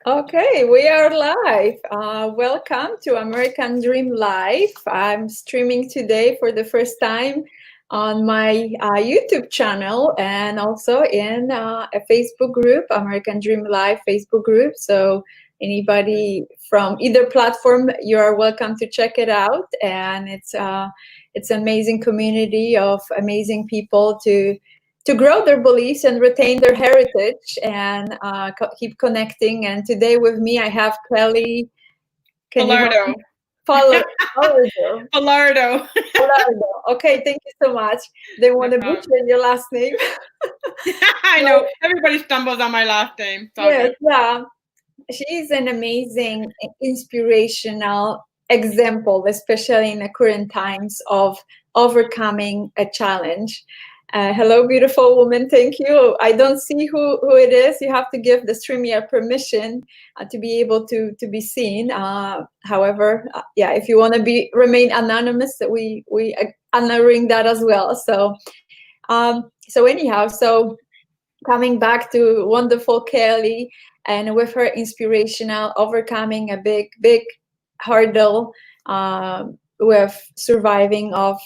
Okay, we are live. Welcome to American Dream Live. I'm streaming today for the first time on my YouTube channel and also in a Facebook group, American Dream Live Facebook group. So anybody from either platform, you are welcome to check it out. And it's an amazing community of amazing people to grow their beliefs and retain their heritage and keep connecting. And today with me, I have Kelly. Can you help me? Falardeau. Falardeau. Falardeau. Falardeau. Okay, thank you so much. They want No to problem. butcher your last name. I know. So, Everybody stumbles on my last name. It's all yes, good. yeah. She's an amazing, inspirational example, especially in the current times of overcoming a challenge. Hello, beautiful woman. Thank you. I don't see who it is. You have to give the streamer permission to be able to be seen. However, yeah, if you want to remain anonymous, we are honoring that as well. So anyhow, so coming back to wonderful Kelly and with her inspirational overcoming a big hurdle with surviving of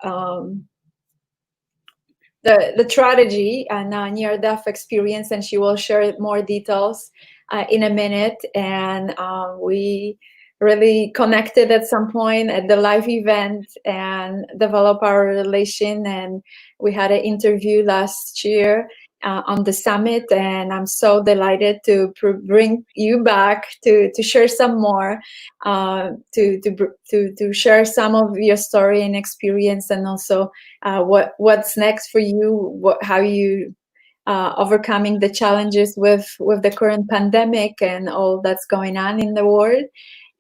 um, the tragedy and near death experience, and she will share more details in a minute. And we really connected at some point at the live event and develop our relation. And we had an interview last year on the summit, and I'm so delighted to bring you back to share some more, to share some of your story and experience, and also what's next for you, how you overcoming the challenges with the current pandemic and all that's going on in the world,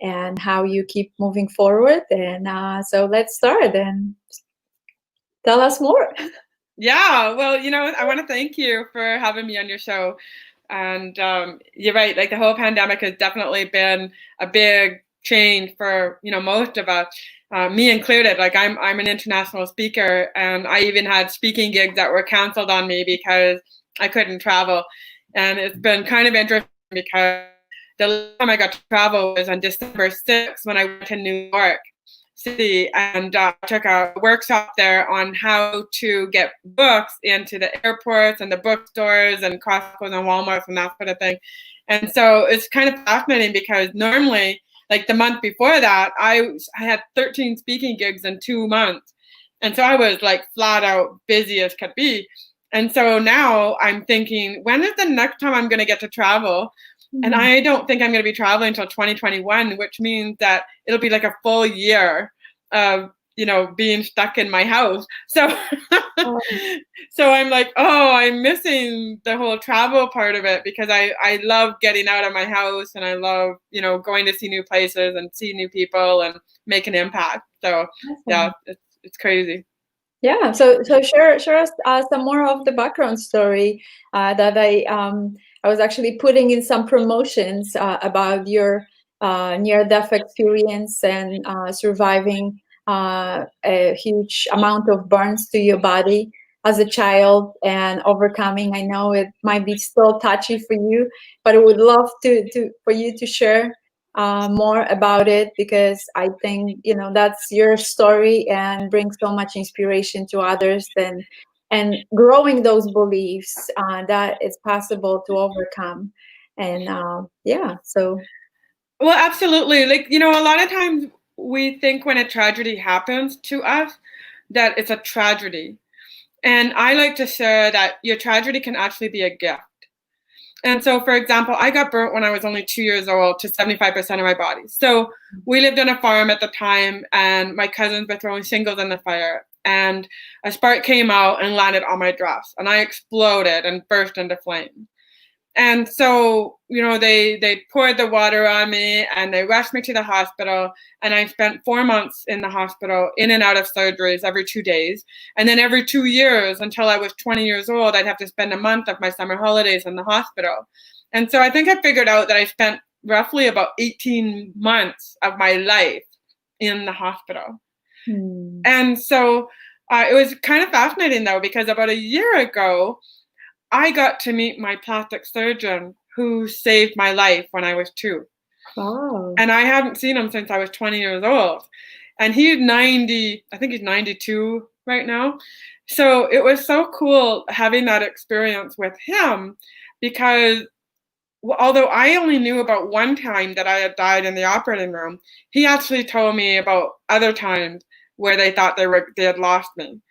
and how you keep moving forward. And so let's start and tell us more. Yeah. Well, I want to thank you for having me on your show. And you're right. Like the whole pandemic has definitely been a big change for most of us, me included. Like I'm an international speaker, and I even had speaking gigs that were canceled on me because I couldn't travel. And it's been kind of interesting because the last time I got to travel was on December 6th when I went to New York City and took a workshop there on how to get books into the airports and the bookstores and Costco's and Walmart's and that sort of thing. And so it's kind of fascinating because normally, like the month before that, I had 13 speaking gigs in 2 months. And so I was like flat out busy as could be. And so now I'm thinking, when is the next time I'm going to get to travel? And I don't think I'm going to be traveling until 2021, which means that it'll be like a full year of, being stuck in my house. So, so I'm like, oh, I'm missing the whole travel part of it because I love getting out of my house and I love, going to see new places and see new people and make an impact. So yeah, it's crazy. Yeah, so share us some more of the background story that I was actually putting in some promotions about your near-death experience and surviving a huge amount of burns to your body as a child and overcoming. I know it might be still touchy for you, but I would love to for you to share more about it, because I think that's your story and brings so much inspiration to others, and growing those beliefs that it's possible to overcome. And yeah, so Well, absolutely. Like, a lot of times we think when a tragedy happens to us that it's a tragedy. And I like to share that your tragedy can actually be a gift. And so, for example, I got burnt when I was only 2 years old to 75% of my body. So we lived on a farm at the time, and my cousins were throwing shingles in the fire. And a spark came out and landed on my dress, and I exploded and burst into flames. And so, they poured the water on me and they rushed me to the hospital. And I spent 4 months in the hospital, in and out of surgeries every 2 days. And then every 2 years until I was 20 years old, I'd have to spend a month of my summer holidays in the hospital. And so I think I figured out that I spent roughly about 18 months of my life in the hospital. And so it was kind of fascinating, though, because about a year ago, I got to meet my plastic surgeon who saved my life when I was 2. Wow. And I hadn't seen him since I was 20 years old. And he's 90, I think he's 92 right now. So it was so cool having that experience with him, because although I only knew about one time that I had died in the operating room, he actually told me about other times where they thought they had lost me.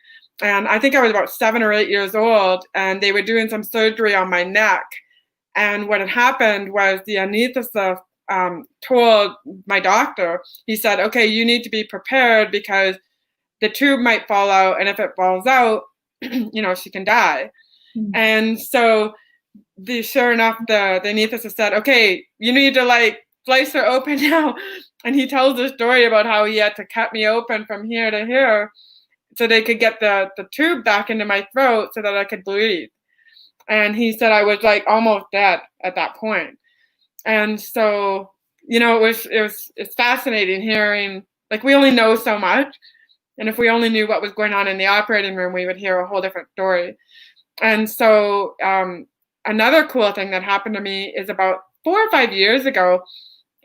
And I think I was about 7 or 8 years old, and they were doing some surgery on my neck. And what had happened was the anesthetist told my doctor, he said, okay, you need to be prepared because the tube might fall out, and if it falls out, she can die. And so sure enough, the anesthetist said, okay, you need to slice her open now. And he tells the story about how he had to cut me open from here to here so they could get the tube back into my throat so that I could breathe. And he said I was almost dead at that point. And so, it's fascinating hearing, we only know so much. And if we only knew what was going on in the operating room, we would hear a whole different story. And so another cool thing that happened to me is about 4 or 5 years ago,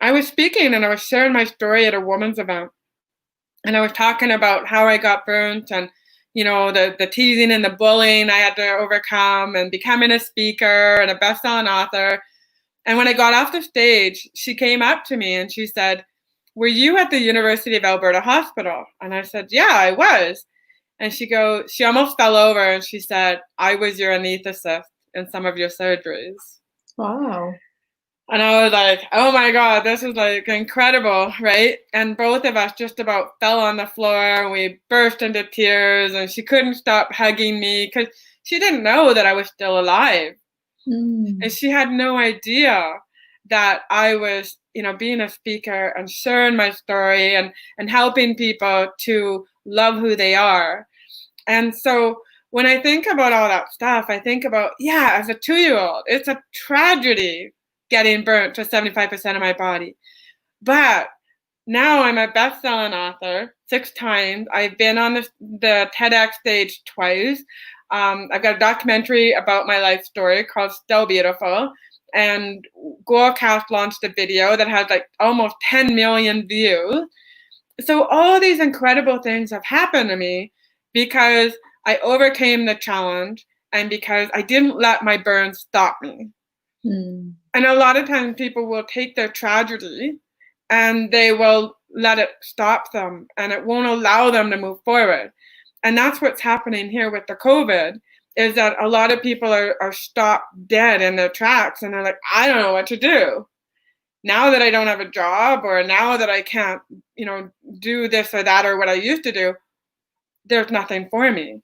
I was speaking and I was sharing my story at a women's event. And I was talking about how I got burnt and, the teasing and the bullying I had to overcome, and becoming a speaker and a best-selling author. And when I got off the stage, she came up to me and she said, were you at the University of Alberta Hospital? And I said, yeah, I was. And she almost fell over and she said, I was your anesthetist in some of your surgeries. Wow. And I was like, oh my God, this is incredible, right? And both of us just about fell on the floor and we burst into tears, and she couldn't stop hugging me because she didn't know that I was still alive. And she had no idea that I was, being a speaker and sharing my story and helping people to love who they are. And so when I think about all that stuff, I think about, as a 2-year-old, it's a tragedy getting burnt to 75% of my body. But now I'm a best-selling author 6 times. I've been on the TEDx stage twice. I've got a documentary about my life story called Still Beautiful. And Goalcast launched a video that has almost 10 million views. So all these incredible things have happened to me because I overcame the challenge and because I didn't let my burns stop me. And a lot of times people will take their tragedy and they will let it stop them, and it won't allow them to move forward. And that's what's happening here with the COVID, is that a lot of people are stopped dead in their tracks, and they're like, I don't know what to do. Now that I don't have a job, or now that I can't, do this or that or what I used to do, there's nothing for me.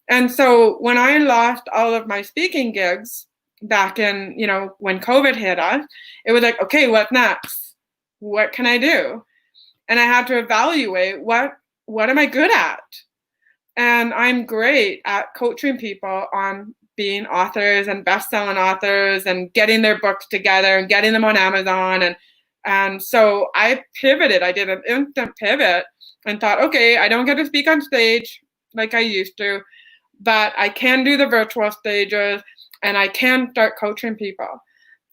And so when I lost all of my speaking gigs back in, when COVID hit us, it was like, okay, what next? What can I do? And I had to evaluate what am I good at? And I'm great at coaching people on being authors and best-selling authors and getting their books together and getting them on Amazon. And so I pivoted. I did an instant pivot and thought, okay, I don't get to speak on stage like I used to, but I can do the virtual stages and I can start coaching people.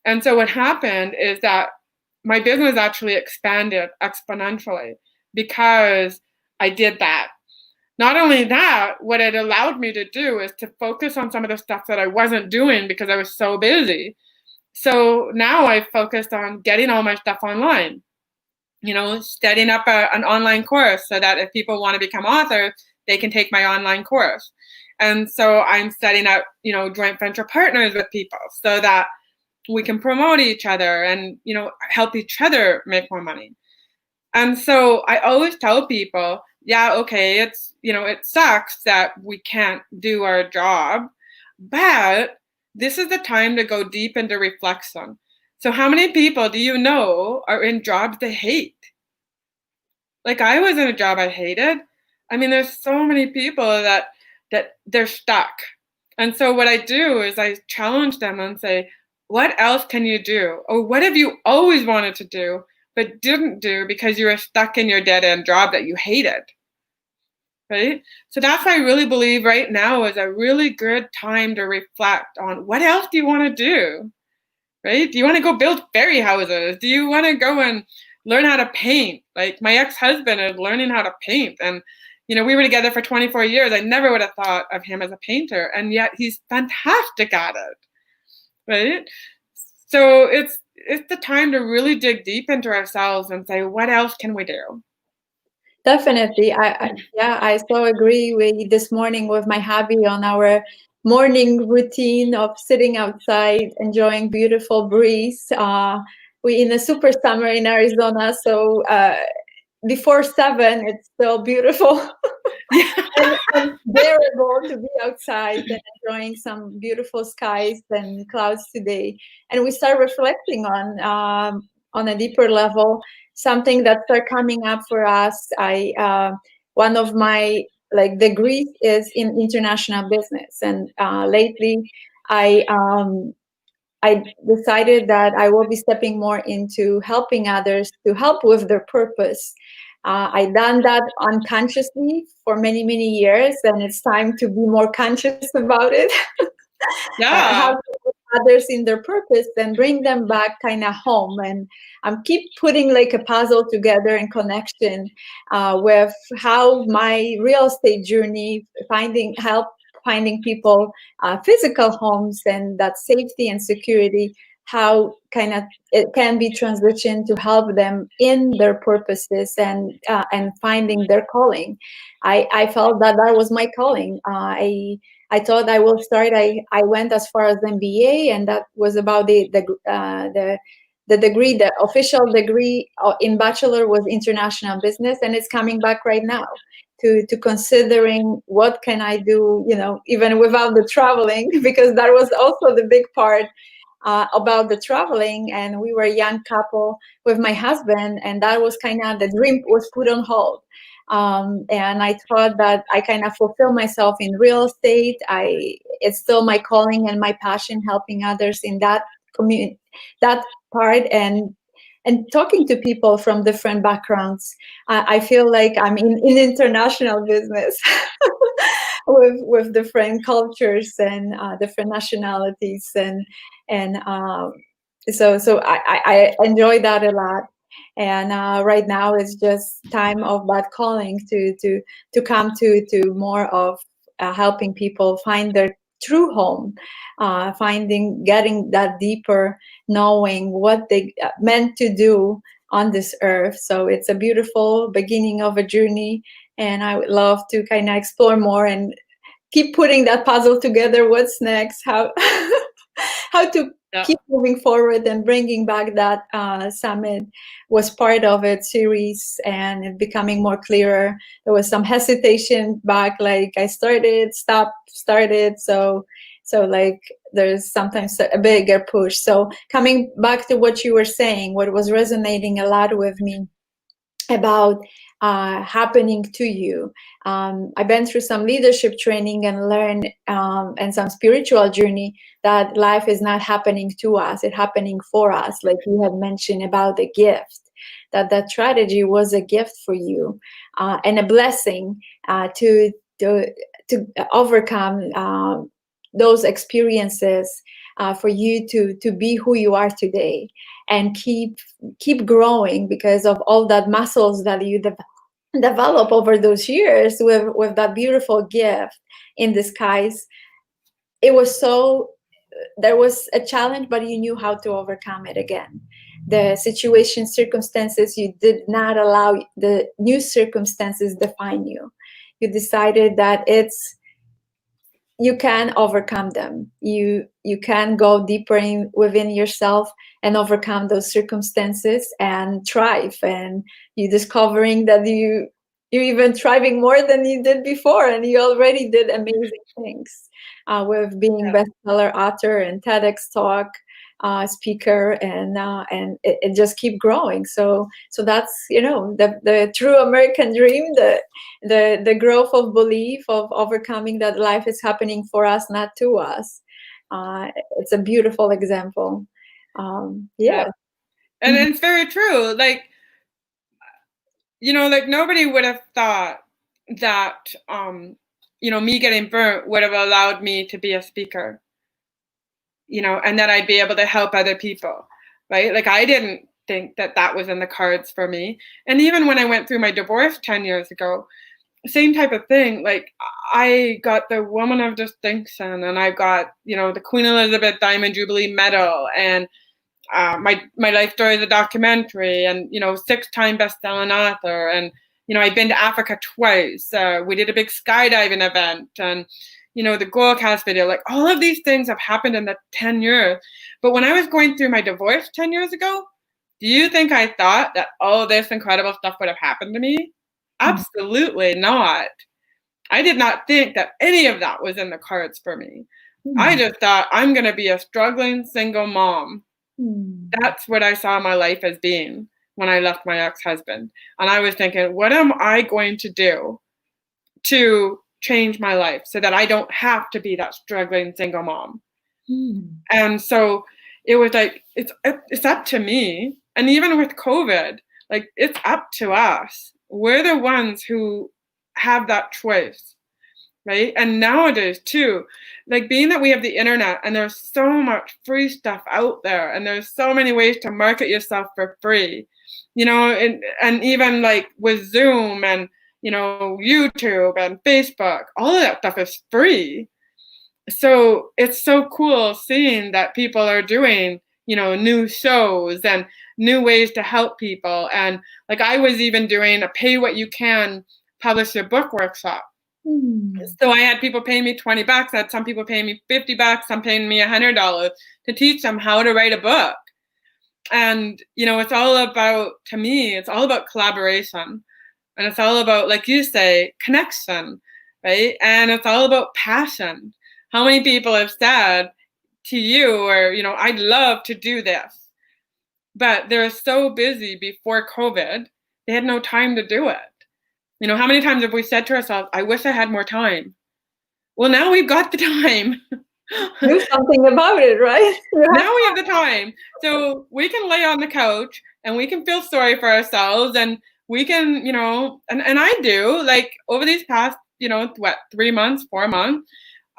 And so what happened is that my business actually expanded exponentially because I did that. Not only that, what it allowed me to do is to focus on some of the stuff that I wasn't doing because I was so busy. So now I focused on getting all my stuff online, setting up an online course so that if people want to become authors, they can take my online course. And so I'm setting up, joint venture partners with people so that we can promote each other and, help each other make more money. And so I always tell people, yeah, okay, it's, it sucks that we can't do our job, but this is the time to go deep into reflection. So how many people do you know are in jobs they hate? I was in a job I hated. I mean, there's so many people that they're stuck. And so what I do is I challenge them and say, what else can you do? Or what have you always wanted to do but didn't do because you were stuck in your dead-end job that you hated? Right? So that's why I really believe right now is a really good time to reflect on what else do you want to do? right? Do you want to go build fairy houses? Do you want to go and learn how to paint? Like my ex-husband is learning how to paint, and we were together for 24 years. I never would have thought of him as a painter, and yet he's fantastic at it, right? So it's the time to really dig deep into ourselves and say, what else can we do? Definitely. I so agree with this morning with my hubby on our morning routine of sitting outside, enjoying beautiful breeze. We in a super summer in Arizona, so before 7, it's still beautiful. and bearable to be outside and enjoying some beautiful skies and clouds today. And we start reflecting on a deeper level something that start coming up for us. One of my degrees is in international business, and lately I I decided that I will be stepping more into helping others to help with their purpose. I done that unconsciously for many, many years, and it's time to be more conscious about it. How Yeah. to put others in their purpose and bring them back kind of home. And keep putting like a puzzle together in connection with how my real estate journey, finding people physical homes and that safety and security, how kind of it can be transitioned to help them in their purposes and finding their calling. I felt that was my calling. I thought I will start. I went as far as MBA, and that was about the degree. The official degree in bachelor was international business, and it's coming back right now to considering what can I do, even without the traveling, because that was also the big part about the traveling. And we were a young couple with my husband, and that was kind of the dream was put on hold. And I thought that I kind of fulfill myself in real estate. It's still my calling and my passion, helping others in that community, that part, and talking to people from different backgrounds. I feel like I'm in international business with different cultures and different nationalities, and so I enjoy that a lot. And right now it's just time of that calling to come to more of helping people find their true home, getting that deeper, knowing what they meant to do on this earth. So it's a beautiful beginning of a journey, and I would love to kind of explore more and keep putting that puzzle together. What's next? How to keep moving forward, and bringing back that summit was part of it series, and it becoming more clearer. There was some hesitation back, like I started, stopped, started. So like there's sometimes a bigger push. So coming back to what you were saying, what was resonating a lot with me about happening to you. I've been through some leadership training and learned and some spiritual journey that life is not happening to us, it's happening for us. Like you had mentioned about the gift, that tragedy was a gift for you and a blessing to overcome those experiences for you to be who you are today, and keep growing because of all that muscles that you develop over those years with that beautiful gift in disguise. It was so There was a challenge, but you knew how to overcome it again. The situation, circumstances, you did not allow the new circumstances define you. You decided that you can overcome them. You can go deeper within yourself and overcome those circumstances and thrive. And you discovering that you're even thriving more than you did before, and you already did amazing things with being bestseller author and TEDx talk speaker, and it just keep growing. So that's the true American dream, the growth of belief of overcoming that life is happening for us, not to us. It's a beautiful example. Yeah. And it's very true. Like nobody would have thought that me getting burnt would have allowed me to be a speaker. and that I'd be able to help other people, right? Like I didn't think that was in the cards for me. And even when I went through my divorce 10 years ago, same type of thing. Like I got the Woman of Distinction, and I got, the Queen Elizabeth Diamond Jubilee Medal, and my life story is a documentary, and 6-time best-selling author, and I've been to Africa twice. We did a big skydiving event, and the Goalcast video. Like all of these things have happened in the 10 years. But when I was going through my divorce 10 years ago, do you think I thought that all this incredible stuff would have happened to me? Absolutely not. I did not think that any of that was in the cards for me. I just thought I'm going to be a struggling single mom. That's what I saw my life as being when I left my ex-husband. And I was thinking, what am I going to do to change my life so that I don't have to be that struggling single mom? And so it was like, it's up to me. And even with COVID, like it's up to us. We're the ones who have that choice, right? And nowadays too, like being that we have the internet and there's so much free stuff out there, and there's so many ways to market yourself for free, and even like with Zoom and, YouTube and Facebook, all of that stuff is free. So it's so cool seeing that people are doing, new shows and new ways to help people. And like I was even doing a pay what you can publish your book workshop. So I had people paying me $20. I had some people paying me $50, some paying me $100 to teach them how to write a book. And, it's all about, to me, it's all about collaboration. And it's all about, like you say, connection, right? And it's all about passion. How many people have said to you, or, I'd love to do this, but they're so busy before COVID, they had no time to do it. How many times have we said to ourselves, I wish I had more time? Well, now we've got the time. Do something about it, right? Now we have the time. So we can lay on the couch and we can feel sorry for ourselves, and we can, and I do, like over these past, 3 months, 4 months,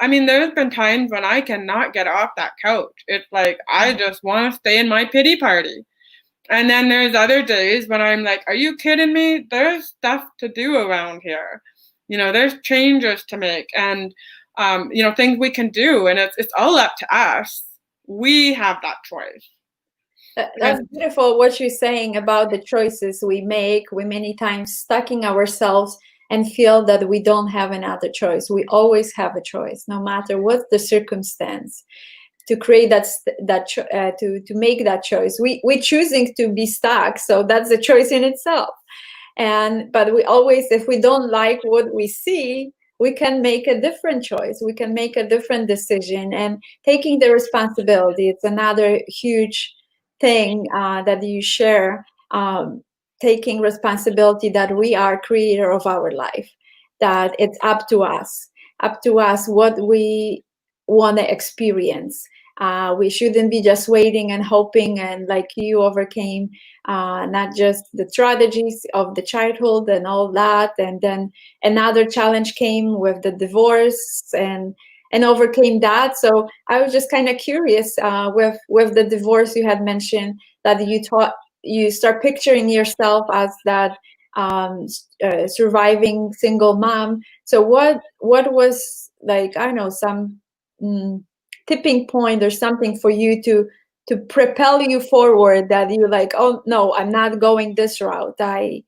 I mean, there's been times when I cannot get off that couch. It's like, I just want to stay in my pity party. And then there's other days when I'm like, are you kidding me? There's stuff to do around here. There's changes to make, and, things we can do. And it's all up to us. We have that choice. That's beautiful what you're saying about the choices we make. We many times stuck in ourselves and feel that we don't have another choice. We always have a choice, no matter what the circumstance, to create to make that choice. We choosing to be stuck, so that's a choice in itself. But we always, if we don't like what we see, we can make a different choice. We can make a different decision, and taking the responsibility. It's another huge thing that you share. Taking responsibility that we are creator of our life, that it's up to us what we want to experience. We shouldn't be just waiting and hoping, and like you overcame not just the tragedies of the childhood and all that, and then another challenge came with the divorce and overcame that. So I was just kind of curious, with the divorce, you had mentioned that you start picturing yourself as that surviving single mom. So what was, like, I don't know, some tipping point or something for you to propel you forward, that you're like, oh no, I'm not going this route, I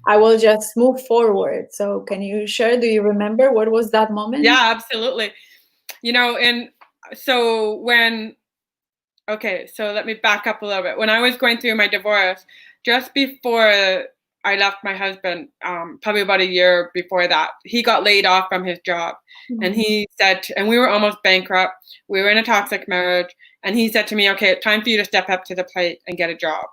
will just move forward? So can you share, do you remember what was that moment? Yeah, absolutely. And so so let me back up a little bit. When I was going through my divorce, just before I left my husband, probably about a year before that, he got laid off from his job. And he said, and we were almost bankrupt. We were in a toxic marriage. And he said to me, okay, it's time for you to step up to the plate and get a job.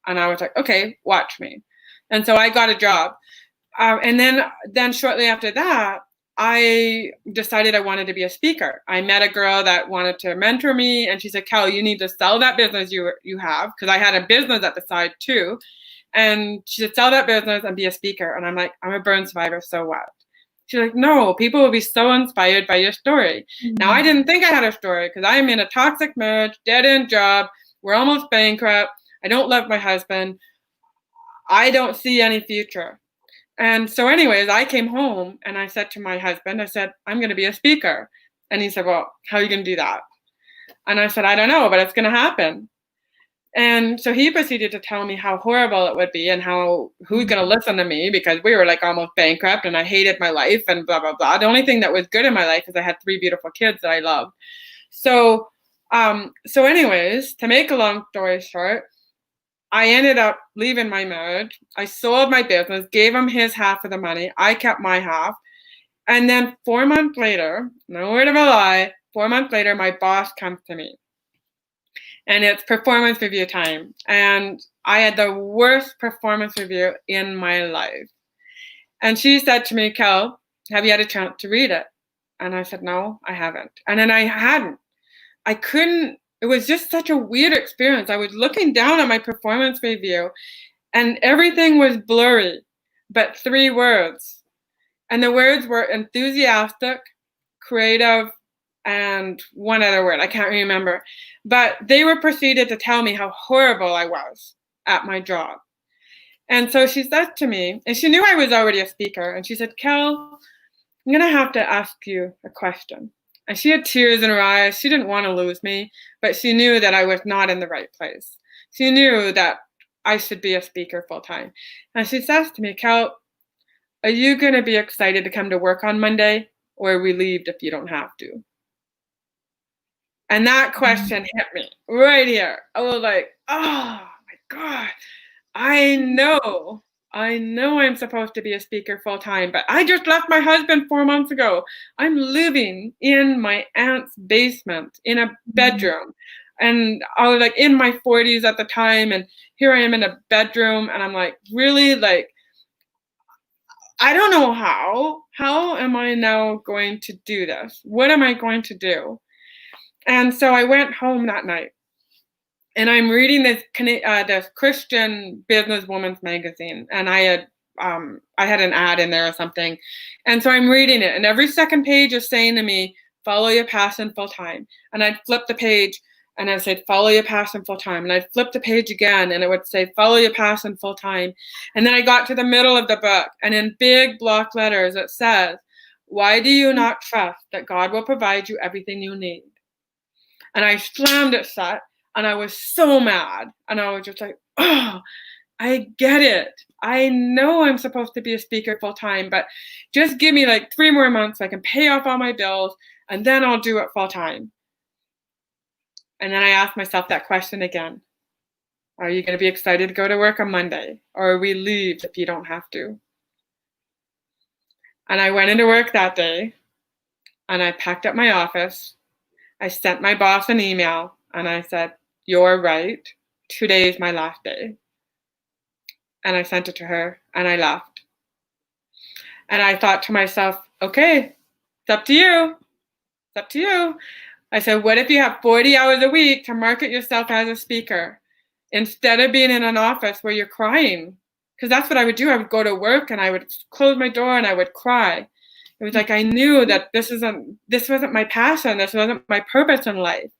And I was like, okay, watch me. And so I got a job. And then shortly after that, I decided I wanted to be a speaker. I met a girl that wanted to mentor me, and she said, Kel, you need to sell that business you have, because I had a business at the side too. And she said, sell that business and be a speaker. And I'm like, I'm a burn survivor, so what? She's like, no, people will be so inspired by your story. Now, I didn't think I had a story because I'm in a toxic marriage, dead-end job. We're almost bankrupt. I don't love my husband. I don't see any future. And so anyways, I came home and I said to my husband, I said, I'm going to be a speaker. And he said, well, how are you going to do that? And I said, I don't know, but it's going to happen. And so he proceeded to tell me how horrible it would be and how who's going to listen to me, because we were like almost bankrupt and I hated my life and blah, blah, blah. The only thing that was good in my life is I had 3 beautiful kids that I loved. So anyways, to make a long story short, I ended up leaving my marriage. I sold my business, gave him his half of the money. I kept my half. And then 4 months later, no word of a lie, 4 months later, my boss comes to me. And it's performance review time. And I had the worst performance review in my life. And she said to me, Kel, have you had a chance to read it? And I said, no, I haven't. And then I hadn't. I couldn't. It was just such a weird experience. I was looking down at my performance review and everything was blurry, but 3 words. And the words were enthusiastic, creative, and one other word. I can't remember. But they were proceeded to tell me how horrible I was at my job. And so she said to me, and she knew I was already a speaker, and she said, Kel, I'm going to have to ask you a question. And she had tears in her eyes. She didn't want to lose me, but she knew that I was not in the right place. She knew that I should be a speaker full time. And she says to me, Kel, are you going to be excited to come to work on Monday, or relieved if you don't have to? And that question hit me right here. I was like, oh my God, I know I'm supposed to be a speaker full time, but I just left my husband 4 months ago. I'm living in my aunt's basement in a bedroom. And I was like in my 40s at the time. And here I am in a bedroom. And I'm like, really? Like, I don't know how am I now going to do this? What am I going to do? And so I went home that night. And I'm reading this Christian businesswoman's magazine, and I had an ad in there or something, and so I'm reading it, and every second page is saying to me, "Follow your passion full time." And I'd flip the page, and I'd say, "Follow your passion full time," and I'd flip the page again, and it would say, "Follow your passion full time." And then I got to the middle of the book, and in big block letters it says, "Why do you not trust that God will provide you everything you need?" And I slammed it shut. And I was so mad. And I was just like, oh, I get it. I know I'm supposed to be a speaker full time, but just give me like 3 more months so I can pay off all my bills, and then I'll do it full time. And then I asked myself that question again. Are you going to be excited to go to work on Monday, or are we relieved if you don't have to? And I went into work that day, and I packed up my office. I sent my boss an email, and I said, "You're right. Today is my last day." And I sent it to her, and I left. And I thought to myself, okay, it's up to you. It's up to you. I said, what if you have 40 hours a week to market yourself as a speaker instead of being in an office where you're crying? Because that's what I would do. I would go to work and I would close my door and I would cry. It was like I knew that this wasn't my passion. This wasn't my purpose in life.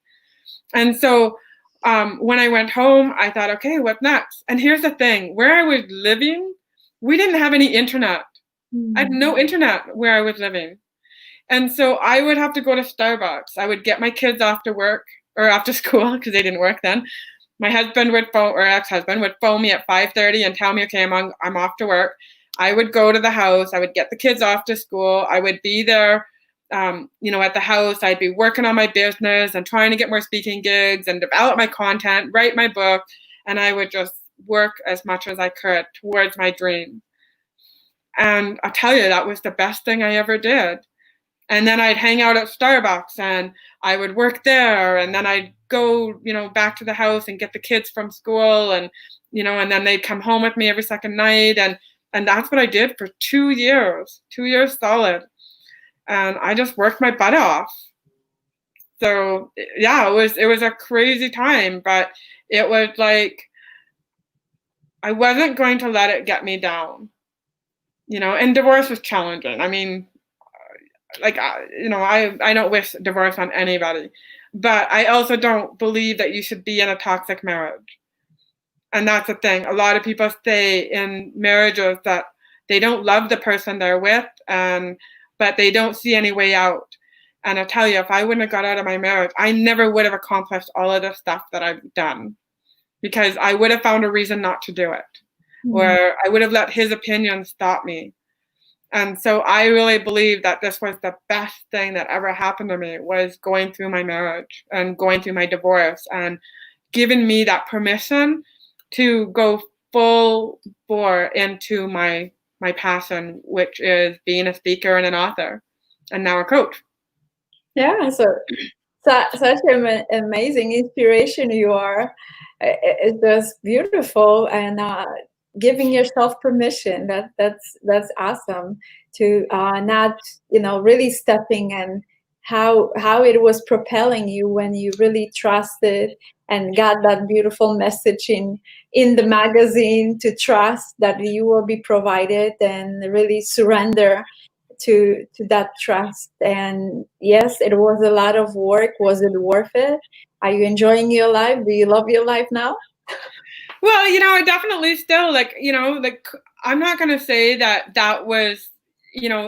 And so when I went home, I thought, okay, what next? And here's the thing, where I was living, we didn't have any internet. I had no internet where I was living. And so I would have to go to Starbucks. I would get my kids after work or after school, because they didn't work then. My husband would phone, or ex-husband would phone me at 5:30 and tell me, okay, I'm off to work. I would go to the house. I would get the kids off to school. I would be there at the house. I'd be working on my business and trying to get more speaking gigs and develop my content, write my book, and I would just work as much as I could towards my dream. And I'll tell you, that was the best thing I ever did. And then I'd hang out at Starbucks and I would work there, and then I'd go, back to the house and get the kids from school, and and then they'd come home with me every second night, and that's what I did for 2 years solid. And I just worked my butt off. So yeah, it was a crazy time, but it was like, I wasn't going to let it get me down, and divorce was challenging. I mean, like, I don't wish divorce on anybody, but I also don't believe that you should be in a toxic marriage. And that's the thing. A lot of people stay in marriages that they don't love the person they're with, but they don't see any way out. And I tell you, if I wouldn't have got out of my marriage, I never would have accomplished all of the stuff that I've done, because I would have found a reason not to do it, or I would have let his opinion stop me. And so I really believe that this was the best thing that ever happened to me, was going through my marriage and going through my divorce, and giving me that permission to go full bore into my passion, which is being a speaker and an author, and now a coach. Yeah, so such an amazing inspiration you are. It's just beautiful, and giving yourself permission. That's awesome to not, really stepping, and how it was propelling you when you really trusted and got that beautiful message in the magazine, to trust that you will be provided, and really surrender to that trust. And yes, it was a lot of work. Was it worth it? Are you enjoying your life? Do you love your life now? Well, I definitely still, like, I'm not going to say that was,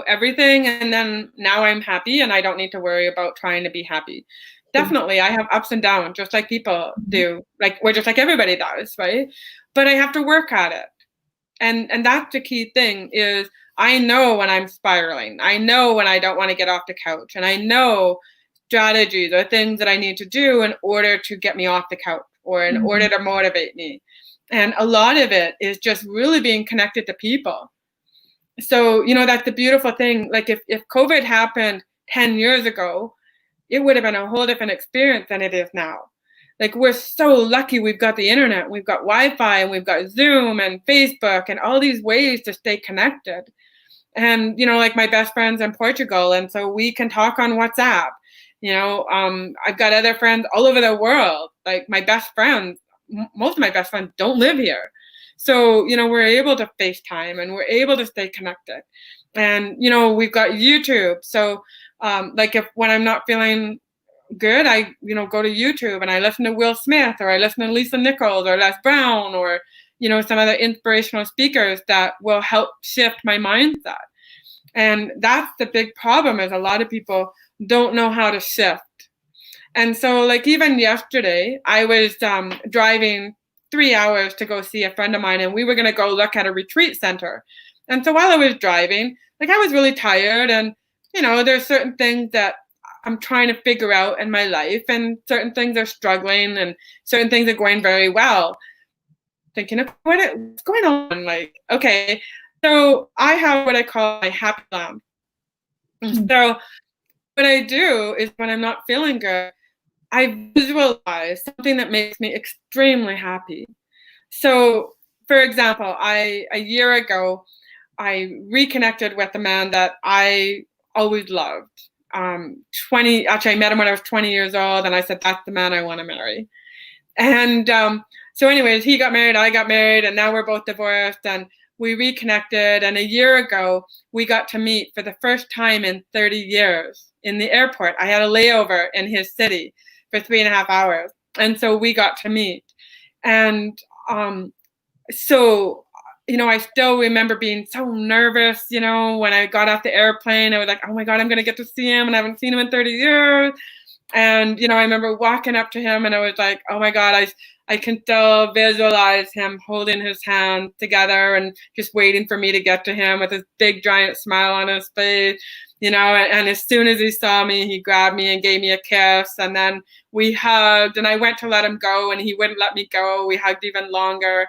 everything, and then now I'm happy and I don't need to worry about trying to be happy. Definitely, I have ups and downs, just like people do, or just like everybody does, right? But I have to work at it. And that's the key thing, is I know when I'm spiraling. I know when I don't want to get off the couch, and I know strategies or things that I need to do in order to get me off the couch, or in order to motivate me. And a lot of it is just really being connected to people. So, that's the beautiful thing. Like, if COVID happened 10 years ago, it would have been a whole different experience than it is now. Like, we're so lucky we've got the internet, we've got Wi-Fi, and we've got Zoom and Facebook and all these ways to stay connected. And, like, my best friend's in Portugal, and so we can talk on WhatsApp. I've got other friends all over the world. Like, my best friends, most of my best friends don't live here. So, we're able to FaceTime, and we're able to stay connected. And, we've got YouTube. So, when I'm not feeling good, I, go to YouTube and I listen to Will Smith, or I listen to Lisa Nichols or Les Brown, or, some other inspirational speakers that will help shift my mindset. And that's the big problem, is a lot of people don't know how to shift. And so, like, even yesterday, I was driving 3 hours to go see a friend of mine, and we were going to go look at a retreat center. And so while I was driving, like, I was really tired, and, there's certain things that I'm trying to figure out in my life, and certain things are struggling, and certain things are going very well. Thinking of what's going on, like, okay, so I have what I call my happy lamp. So what I do is, when I'm not feeling good, I visualize something that makes me extremely happy. So, for example, a year ago, I reconnected with a man that I always loved. Actually, I met him when I was 20 years old, and I said, that's the man I want to marry. And so anyways, he got married, I got married, and now we're both divorced, and we reconnected. And a year ago, we got to meet for the first time in 30 years in the airport. I had a layover in his city for 3.5 hours. And so we got to meet. And so, I still remember being so nervous, when I got off the airplane. I was like, oh my God, I'm going to get to see him, and I haven't seen him in 30 years. And, I remember walking up to him, and I was like, oh my God, I can still visualize him holding his hands together and just waiting for me to get to him with his big giant smile on his face, and as soon as he saw me, he grabbed me and gave me a kiss, and then we hugged, and I went to let him go, and he wouldn't let me go. We hugged even longer.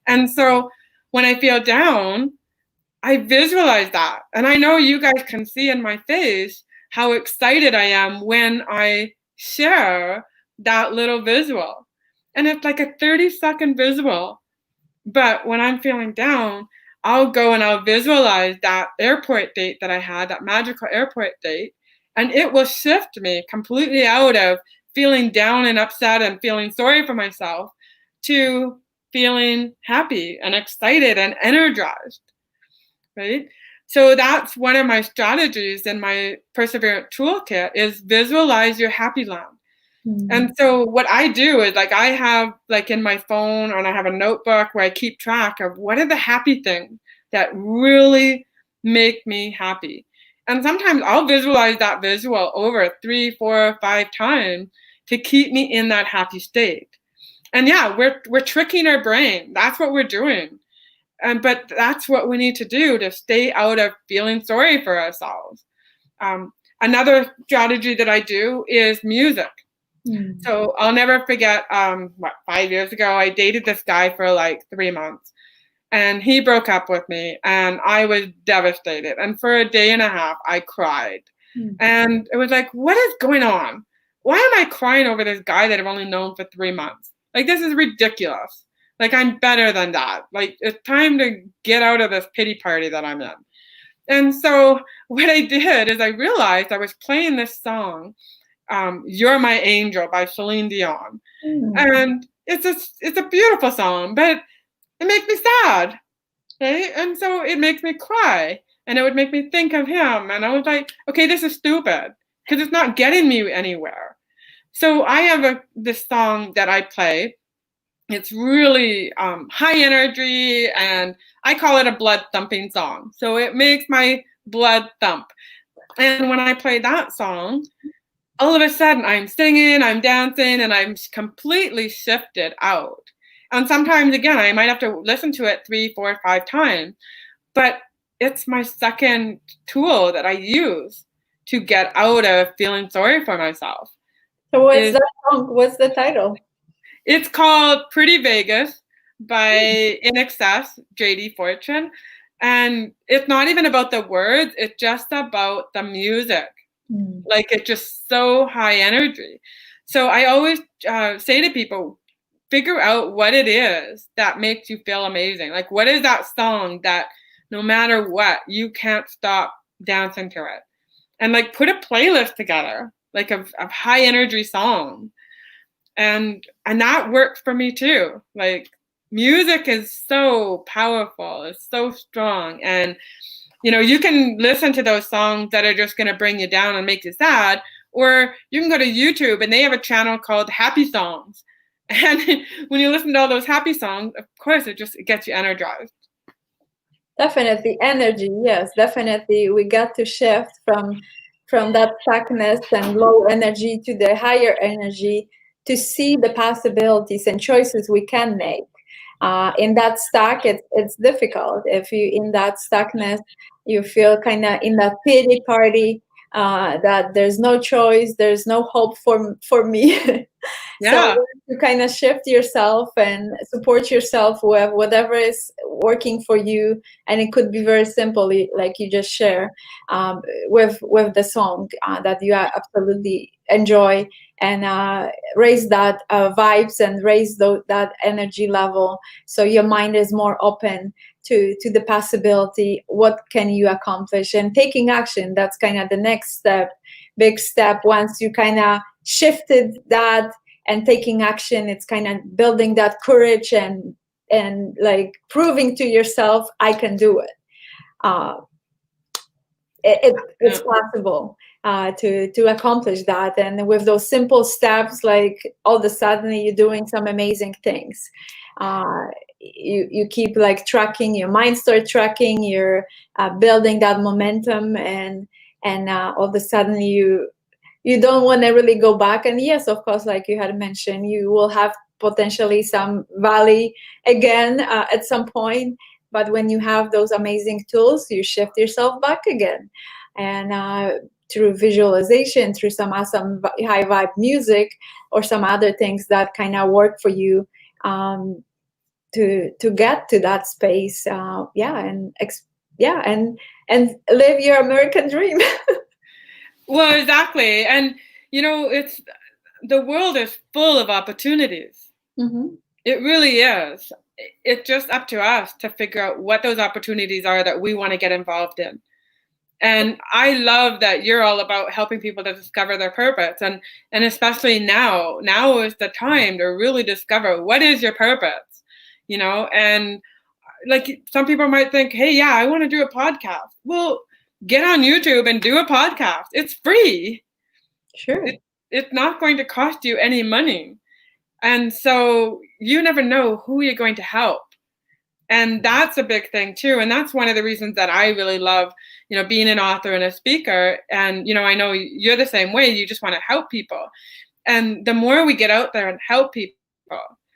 And so when I feel down, I visualize that. And I know you guys can see in my face how excited I am when I share that little visual. And it's like a 30-second visual. But when I'm feeling down, I'll go and I'll visualize that airport date that I had, that magical airport date, and it will shift me completely out of feeling down and upset and feeling sorry for myself to feeling happy and excited and energized, right? So that's one of my strategies in my Perseverance toolkit is visualize your happy land. And so what I do is like I have like in my phone and I have a notebook where I keep track of what are the happy things that really make me happy. And sometimes I'll visualize that visual over 3, 4, 5 times to keep me in that happy state. And yeah, we're tricking our brain. That's what we're doing. But that's what we need to do to stay out of feeling sorry for ourselves. Another strategy that I do is music. So I'll never forget, 5 years ago, I dated this guy for like 3 months and he broke up with me and I was devastated. And for a day and a half, I cried. And it was like, what is going on? Why am I crying over this guy that I've only known for 3 months? Like, this is ridiculous. Like, I'm better than that. Like, it's time to get out of this pity party that I'm in. And so what I did is I realized I was playing this song, You're My Angel by Celine Dion. And it's a beautiful song, but it makes me sad, right? And so it makes me cry and it would make me think of him. And I was like, okay, this is stupid because it's not getting me anywhere. So I have this song that I play. It's really high energy and I call it a blood thumping song. So it makes my blood thump. And when I play that song, all of a sudden I'm singing, I'm dancing, and I'm completely shifted out. And sometimes, again, I might have to listen to it 3, 4, 5 times, but it's my second tool that I use to get out of feeling sorry for myself. So what's that song? What's the title? It's called Pretty Vegas by In Excess, JD Fortune. And it's not even about the words, it's just about the music. Like it's just so high energy. So I always say to people, figure out what it is that makes you feel amazing. Like what is that song that no matter what, you can't stop dancing to it. And like put a playlist together, like of high energy songs. And that works for me too. Like music is so powerful, it's so strong. And you know, you can listen to those songs that are just going to bring you down and make you sad, or you can go to YouTube and they have a channel called Happy Songs. And when you listen to all those happy songs, of course, it gets you energized. Definitely energy. Yes, definitely. We got to shift from that stuckness and low energy to the higher energy to see the possibilities and choices we can make. In that stuck, it's difficult. If you in that stuckness, you feel kind of in that pity party that there's no choice, there's no hope for me. Yeah. So you kind of shift yourself and support yourself with whatever is working for you, and it could be very simple, like you just share with the song that you absolutely enjoy, and raise that vibes and raise that energy level, so your mind is more open to the possibility. What can you accomplish? And taking action, that's kind of the next step, big step. Once you kind of shifted that and taking action, it's kind of building that courage and like proving to yourself, I can do it. It's possible to accomplish that. And with those simple steps, like all of a sudden you're doing some amazing things. You keep like tracking, your mind starts tracking, you're building that momentum, and all of a sudden you don't want to really go back. And yes, of course, like you had mentioned, you will have potentially some valley again at some point. But when you have those amazing tools, you shift yourself back again. And through visualization, through some awesome high vibe music or some other things that kind of work for you to get to that space. And live your American dream. Well, exactly. And, you know, the world is full of opportunities. Mm-hmm. It really is. It's just up to us to figure out what those opportunities are that we want to get involved in. And I love that you're all about helping people to discover their purpose. And especially now is the time to really discover what is your purpose, you know, and like some people might think, hey, yeah, I want to do a podcast. Well, get on YouTube and do a podcast. It's free. Sure. It's not going to cost you any money. And so you never know who you're going to help. And that's a big thing too. And that's one of the reasons that I really love, being an author and a speaker. And, I know you're the same way. You just want to help people. And the more we get out there and help people,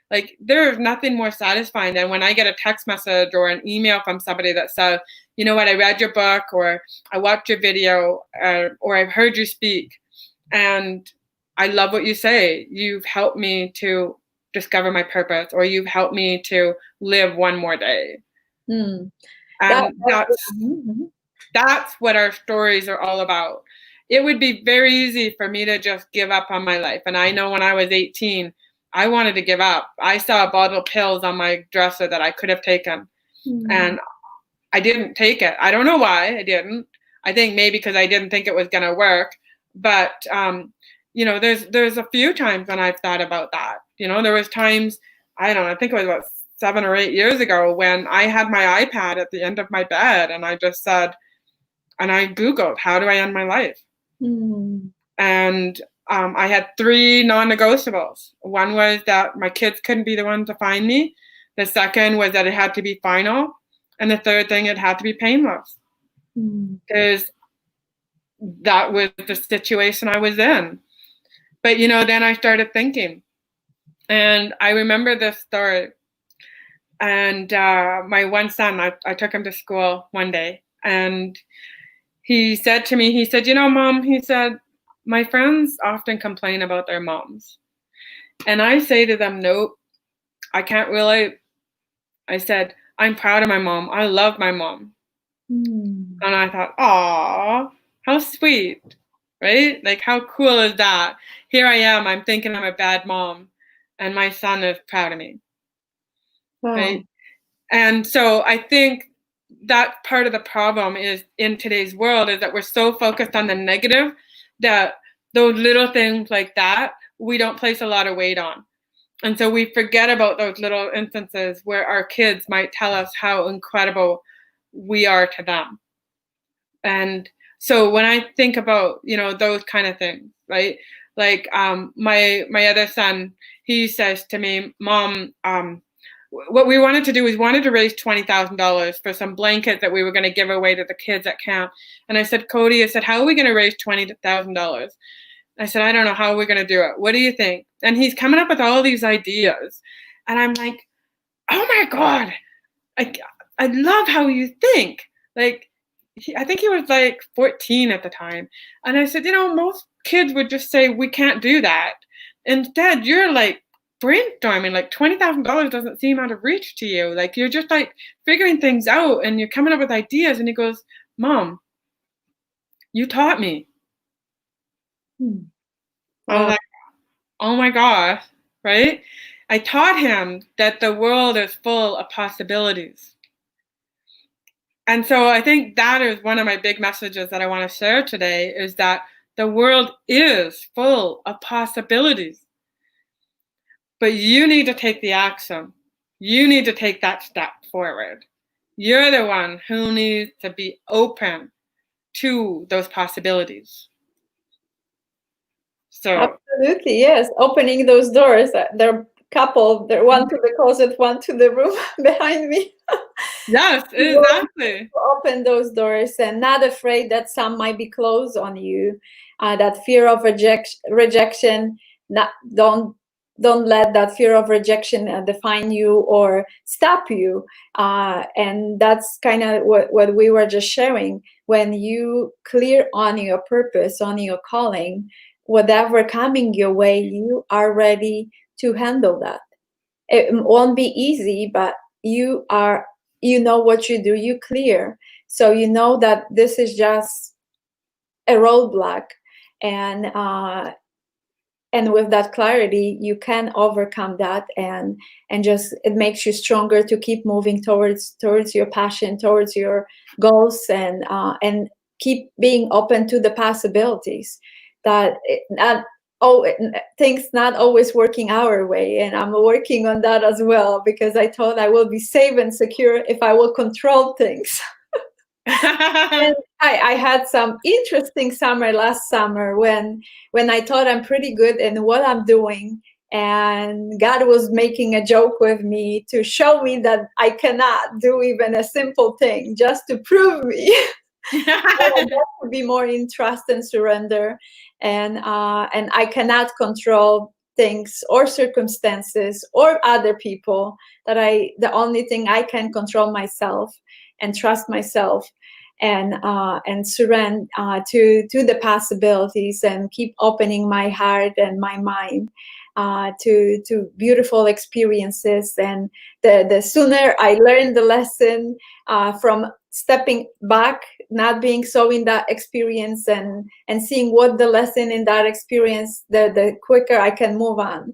like there's nothing more satisfying than when I get a text message or an email from somebody that says, you know what, I read your book, or I watched your video, or I've heard you speak. And I love what you say. You've helped me to discover my purpose, or you've helped me to live one more day. And that's what our stories are all about. It would be very easy for me to just give up on my life. And I know when I was 18, I wanted to give up. I saw a bottle of pills on my dresser that I could have taken. And I didn't take it. I don't know why I didn't. I think maybe because I didn't think it was going to work. But, there's a few times when I've thought about that. There was times, I don't know, I think it was about 7 or 8 years ago, when I had my iPad at the end of my bed, and I just said, and I Googled, how do I end my life? And I had 3 non-negotiables. One was that my kids couldn't be the ones to find me. The second was that it had to be final. And the third thing, it had to be painless. Because that was the situation I was in. But, then I started thinking. And I remember this story. And my one son, I took him to school one day. And he said to me, Mom, he said, my friends often complain about their moms. And I say to them, nope, I can't relate. I said, I'm proud of my mom. I love my mom. And I thought, aw, how sweet, right? Like, how cool is that? Here I am, I'm thinking I'm a bad mom, and my son is proud of me. Wow. Right? And so I think that part of the problem is in today's world is that we're so focused on the negative that those little things like that, we don't place a lot of weight on. And so we forget about those little instances where our kids might tell us how incredible we are to them. And so when I think about, those kind of things, right? Like my other son, he says to me, Mom, what we wanted to do is wanted to raise $20,000 for some blankets that we were going to give away to the kids at camp. And I said, Cody, how are we going to raise $20,000? I said, I don't know how we're going to do it. What do you think? And he's coming up with all these ideas. And I'm like, oh my God, I love how you think. Like, I think he was like 14 at the time. And I said, most kids would just say, we can't do that. Instead, you're like brainstorming, like $20,000 doesn't seem out of reach to you. Like, you're just like figuring things out and you're coming up with ideas. And he goes, Mom, you taught me. I'm like, oh my gosh, right? I taught him that the world is full of possibilities. And so I think that is one of my big messages that I want to share today, is that the world is full of possibilities. But you need to take the action. You need to take that step forward. You're the one who needs to be open to those possibilities. So absolutely, yes. Opening those doors. They're couple. They're one to the closet, one to the room behind me. Yes, exactly. Open those doors and not afraid that some might be closed on you. That fear of rejection. Don't let that fear of rejection define you or stop you. And that's kind of what we were just sharing. When you clear on your purpose, on your calling, whatever coming your way, you are ready to handle that. It won't be easy, but you know what you do, you clear. So you know that this is just a roadblock. And with that clarity, you can overcome that, and just it makes you stronger to keep moving towards your passion, towards your goals, and keep being open to the possibilities. That not things not always working our way, and I'm working on that as well, because I thought I will be safe and secure if I will control things. And I had some interesting summer last summer when I thought I'm pretty good in what I'm doing, and God was making a joke with me to show me that I cannot do even a simple thing, just to prove me. I got to be more in trust and surrender, and I cannot control things or circumstances or other people. The only thing I can control myself, and trust myself, and surrender to the possibilities, and keep opening my heart and my mind to beautiful experiences. And the sooner I learn the lesson from stepping back, not being so in that experience, and seeing what the lesson in that experience, the quicker I can move on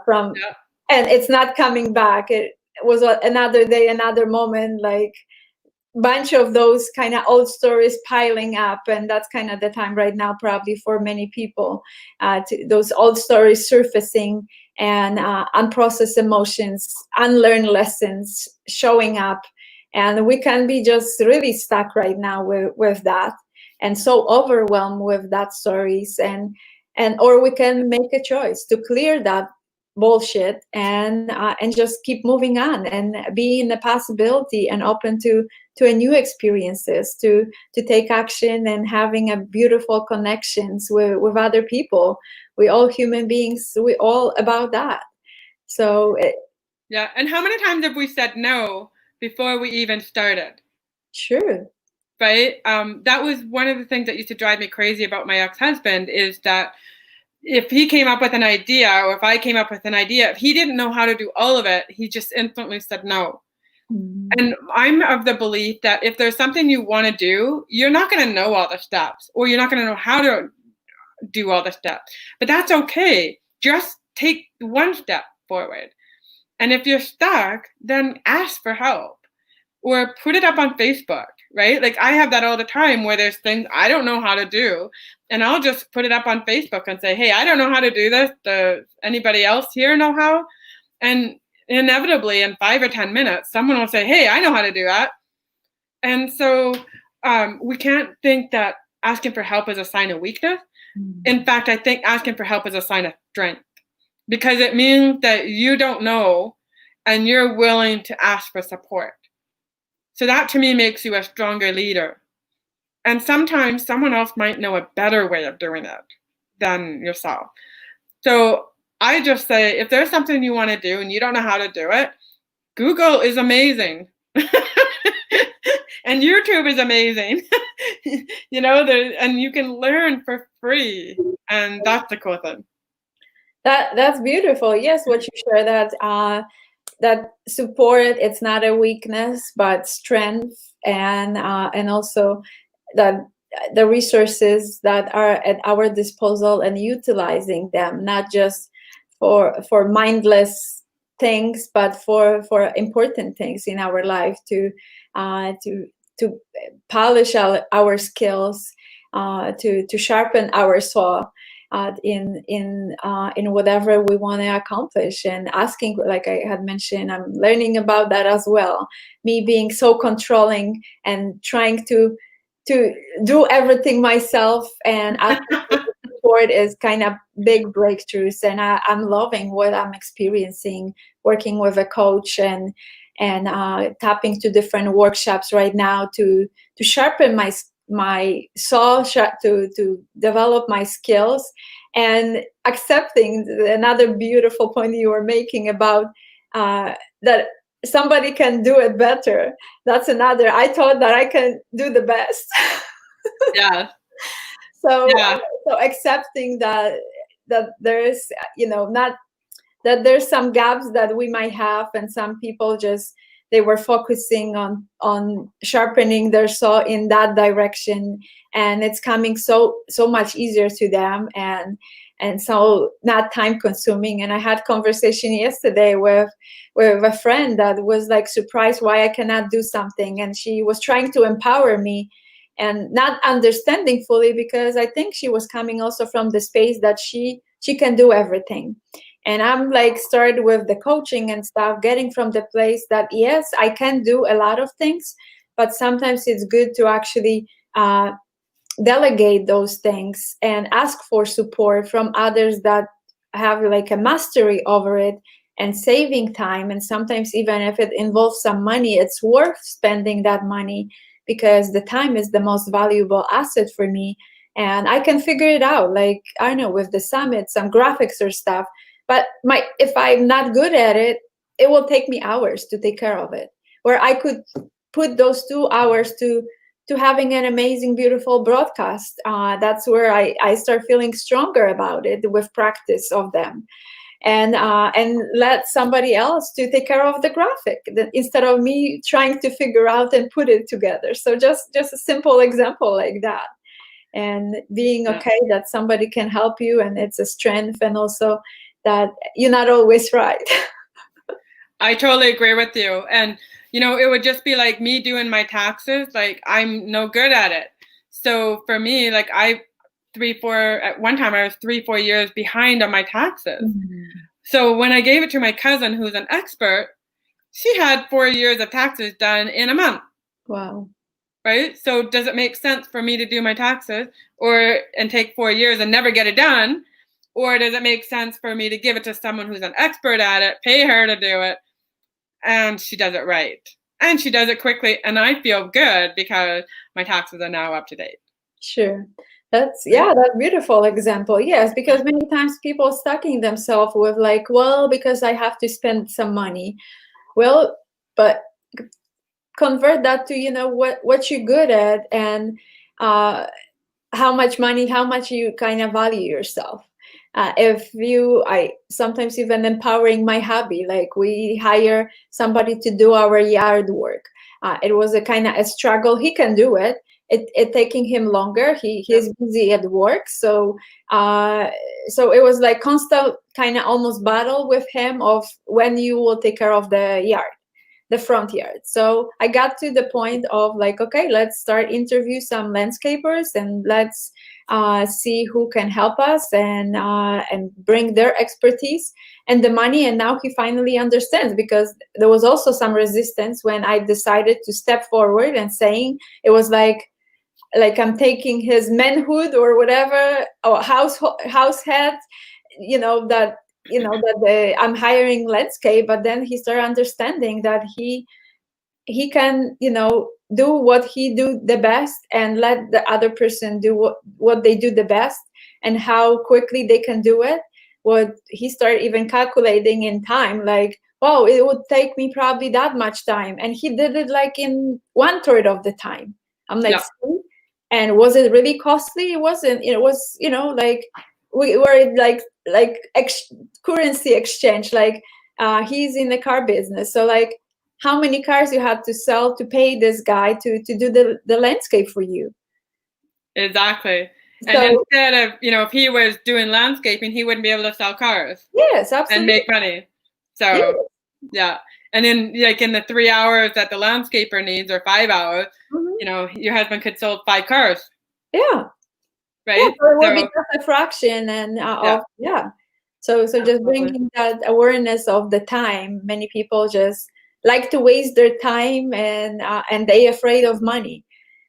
from. Yeah. And it's not coming back. It was another day, another moment, like bunch of those kind of old stories piling up, and that's kind of the time right now probably for many people, those old stories surfacing, and unprocessed emotions, unlearned lessons showing up. And we can be just really stuck right now with that, and so overwhelmed with that stories, and or we can make a choice to clear that bullshit, and just keep moving on, and be in the possibility and open to a new experiences, to take action, and having a beautiful connections with other people. We all human beings, we all about that. So yeah. And how many times have we said no before we even started? Sure. Right. That was one of the things that used to drive me crazy about my ex-husband, is that if he came up with an idea, or if I came up with an idea, if he didn't know how to do all of it, he just instantly said no. Mm-hmm. And I'm of the belief that if there's something you want to do, you're not going to know all the steps, or you're not going to know how to do all the steps. But that's okay. Just take one step forward. And if you're stuck, then ask for help, or put it up on Facebook, right? Like I have that all the time, where there's things I don't know how to do, and I'll just put it up on Facebook and say, hey, I don't know how to do this. Does anybody else here know how? And inevitably in 5 or 10 minutes, someone will say, hey, I know how to do that. And so we can't think that asking for help is a sign of weakness. Mm-hmm. In fact, I think asking for help is a sign of strength, because it means that you don't know and you're willing to ask for support. So that to me makes you a stronger leader. And sometimes someone else might know a better way of doing it than yourself. So I just say, if there's something you want to do and you don't know how to do it, Google is amazing. And YouTube is amazing. You know, and you can learn for free. And that's the cool thing. That's beautiful. Yes, what you share, that support, it's not a weakness but strength, and also that the resources that are at our disposal, and utilizing them, not just for mindless things, but for important things in our life, to polish our skills, to sharpen our saw in whatever we want to accomplish. And asking, like I had mentioned, I'm learning about that as well. Me being so controlling and trying to do everything myself, and asking for support is kind of big breakthroughs. And I'm loving what I'm experiencing, working with a coach, and tapping to different workshops right now to sharpen my saw, to develop my skills, and accepting another beautiful point you were making about that somebody can do it better. That's another. I thought that I can do the best. Yeah. So accepting that there's, not that there's some gaps that we might have, and some people just, they were focusing on sharpening their saw in that direction, and it's coming so much easier to them, and so not time consuming. And I had conversation yesterday with a friend that was like surprised why I cannot do something, and she was trying to empower me, and not understanding fully, because I think she was coming also from the space that she can do everything. And I'm like started with the coaching and stuff, getting from the place that yes, I can do a lot of things, but sometimes it's good to actually delegate those things and ask for support from others that have like a mastery over it, and saving time. And sometimes even if it involves some money, it's worth spending that money, because the time is the most valuable asset for me. And I can figure it out, like I know with the summit, some graphics or stuff, but if I'm not good at it, it will take me hours to take care of it, where I could put those 2 hours to having an amazing, beautiful broadcast. That's where I start feeling stronger about it with practice of them, and let somebody else to take care of the graphic instead of me trying to figure out and put it together. So just a simple example like that, and being okay that somebody can help you, and it's a strength, and also that you're not always right. I totally agree with you. And, you know, it would just be like me doing my taxes. Like, I'm no good at it. So for me, like at one time I was 3-4 years behind on my taxes. Mm-hmm. So when I gave it to my cousin, who's an expert, she had 4 years of taxes done in a month. Wow. Right? So does it make sense for me to do my taxes and take 4 years and never get it done? Or does it make sense for me to give it to someone who's an expert at it, pay her to do it, and she does it right, and she does it quickly, and I feel good because my taxes are now up to date? Sure. That's beautiful example. Yes, because many times people stucking themselves with like, well, because I have to spend some money. Well, but convert that to, you know, what you're good at, and how much you kind of value yourself. I sometimes even empowering my hobby, like we hire somebody to do our yard work. It was a kind of a struggle. He can do it. It taking him longer. He's busy at work, so it was like constant kind of almost battle with him of when you will take care of the front yard. So I got to the point of like, okay, let's start interview some landscapers, and let's see who can help us and bring their expertise and the money. And now he finally understands, because there was also some resistance when I decided to step forward and saying, it was like I'm taking his manhood or whatever, or house head, that I'm hiring landscape. But then he started understanding that he can, do what he do the best, and let the other person do what they do the best, and how quickly they can do it. What he started even calculating in time, like, wow, it would take me probably that much time, and he did it like in 1/3 of the time. I'm like, see? And was it really costly? It wasn't. It was, like we were like currency exchange. Like he's in the car business, so like how many cars you had to sell to pay this guy to do the landscape for you? Exactly. And instead of, if he was doing landscaping, he wouldn't be able to sell cars. Yes, absolutely. And make money. So yeah. And then like in the 3 hours that the landscaper needs, or 5 hours, your husband could sell 5 cars. Yeah. Right. Yeah, so it will be just a fraction and So just bringing that awareness of the time. Many people just like to waste their time, and they afraid of money.